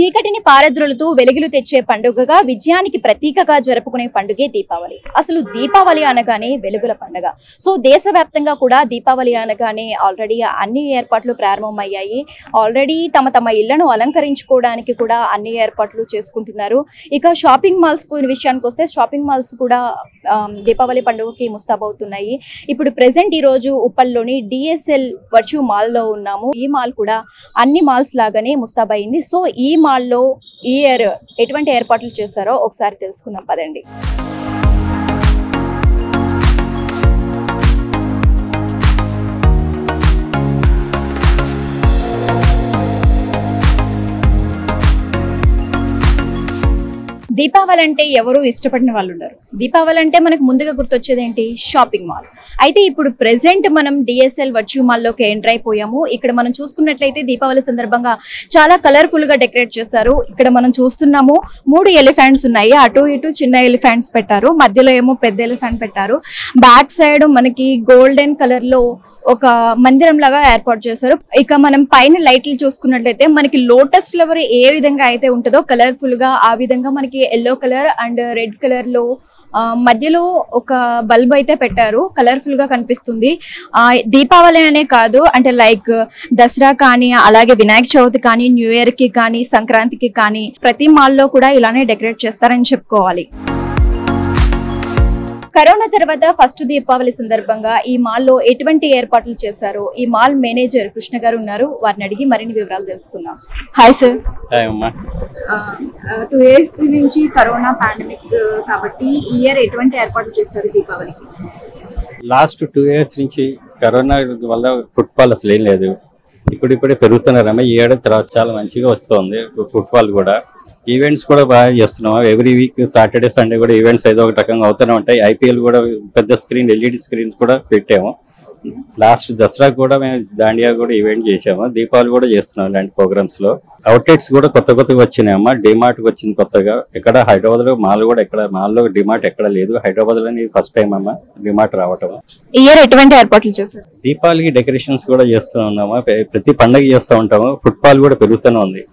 చీకటిని పారద్రోలుతూ వెలుగులు తెచ్చే పండుగగా విజయానికి ప్రతీకగా జరుపుకునే పండుగే దీపావళి. అసలు దీపావళి అనగానే వెలుగుల పండుగ. సో దేశవ్యాప్తంగా కూడా దీపావళి అనగానే ఆల్రెడీ అన్ని ఏర్పాట్లు ప్రారంభమయ్యాయి. ఆల్రెడీ తమ ఇళ్లను అలంకరించుకోవడానికి కూడా అన్ని ఏర్పాట్లు చేసుకుంటున్నారు. ఇక షాపింగ్ మాల్స్ విషయానికి వస్తే షాపింగ్ మాల్స్ కూడా దీపావళి పండుగకి ముస్తాబవుతున్నాయి. ఇప్పుడు ప్రెసెంట్ ఈ రోజు ఉప్పల్లోని DSL వర్చ్యూ మాల్ లో ఉన్నాము. ఈ మాల్ కూడా అన్ని మాల్స్ లాగానే ముస్తాబయింది. సో ఈ మాల్లో ఈ ఇయర్ ఎటువంటి ఏర్పాట్లు చేశారో ఒకసారి తెలుసుకుందాం పదండి. దీపావళి అంటే ఎవరు ఇష్టపడిన వాళ్ళు ఉన్నారు. దీపావళి అంటే మనకు ముందుగా గుర్తొచ్చేది ఏంటి? Shopping mall. అయితే ఇప్పుడు ప్రెసెంట్ మనం DSL వర్చ్యూ మాల్లోకి ఎంటర్ అయిపోయాము. ఇక్కడ మనం చూసుకున్నట్లయితే దీపావళి సందర్భంగా చాలా కలర్ఫుల్ గా డెకరేట్ చేశారు. ఇక్కడ మనం చూస్తున్నాము 3 ఎలిఫెంట్స్ ఉన్నాయి. అటు ఇటు చిన్న ఎలిఫెంట్స్ పెట్టారు, మధ్యలో ఏమో పెద్ద ఎలిఫెంట్ పెట్టారు. బ్యాక్ సైడ్ మనకి గోల్డెన్ కలర్ లో ఒక మందిరం లాగా ఏర్పాటు చేశారు. ఇక మనం పైన లైట్లు చూసుకున్నట్లయితే మనకి లోటస్ ఫ్లవర్ ఏ విధంగా అయితే ఉంటుందో కలర్ఫుల్ గా ఆ విధంగా మనకి yellow colour and red colour లో మధ్యలో ఒక బల్బ్ అయితే పెట్టారు. కలర్ఫుల్ గా కనిపిస్తుంది. దీపావళి అనే కాదు, అంటే లైక్ దసరా కానీ, అలాగే వినాయక చవితి కానీ, న్యూ ఇయర్ కి కానీ, సంక్రాంతికి కానీ ప్రతి మాల్లో కూడా ఇలానే డెకరేట్ చేస్తారని చెప్పుకోవాలి. కరోనా తర్వాత ఫస్ట్ దీపావళి సందర్భంగా ఈ మాల్లో ఎటువంటి ఏర్పాట్లు చేశారో ఈ మాల్ మేనేజర్ కృష్ణ గారు ఉన్నారు. వారిని అడిగి మరిన్ని వివరాలు తెలుసుకుందాం. Hi sir. 2 years నుంచి కరోనా పాండమిక్ కాబట్టి ఈ ఇయర్ ఎటువంటి ఏర్పాట్లు చేశారు దీపావళికి? లాస్ట్ 2 years నుంచి కరోనా వల్ల ఫుట్బాల్ అసలు ఏం లేదు. ఇప్పుడిప్పుడే పెరుగుతున్నారమ్మా. ఈ ఏడాది తర్వాత చాలా మంచిగా వస్తుంది ఫుట్బాల్ కూడా. ఈవెంట్స్ కూడా బాగా చేస్తున్నాం. ఎవ్రీ వీక్ సాటర్డే సండే కూడా ఈవెంట్స్ ఏదో ఒక రకంగా అవుతూనే ఉంటాయి. IPL కూడా పెద్ద స్క్రీన్ LED స్క్రీన్స్ కూడా పెట్టాము. లాస్ట్ దసరా కూడా మేము దాండియా కూడా ఈవెంట్ చేసాము. దీపావళి కూడా చేస్తున్నాం ఇలాంటి ప్రోగ్రామ్స్ లో. అవుట్లెట్స్ కూడా కొత్తగా వచ్చినాయమ్మా. డిమార్ట్ వచ్చింది కొత్తగా. ఇక్కడ హైదరాబాద్ లో మాల్ కూడా ఎక్కడ మాల్లో డిమార్ట్ ఎక్కడ లేదు. హైదరాబాద్ లోని ఫస్ట్ టైం అమ్మా డిమార్ట్ రావటం. ఇయర్ ఎటువంటి ఏర్పాట్లు చేశారు? దీపావళికి డెకరేషన్స్ కూడా చేస్తూ ఉన్నామా. ప్రతి పండగ చేస్తూ ఉంటాము. ఫుట్బాల్ కూడా పెరుగుతూనే ఉంది.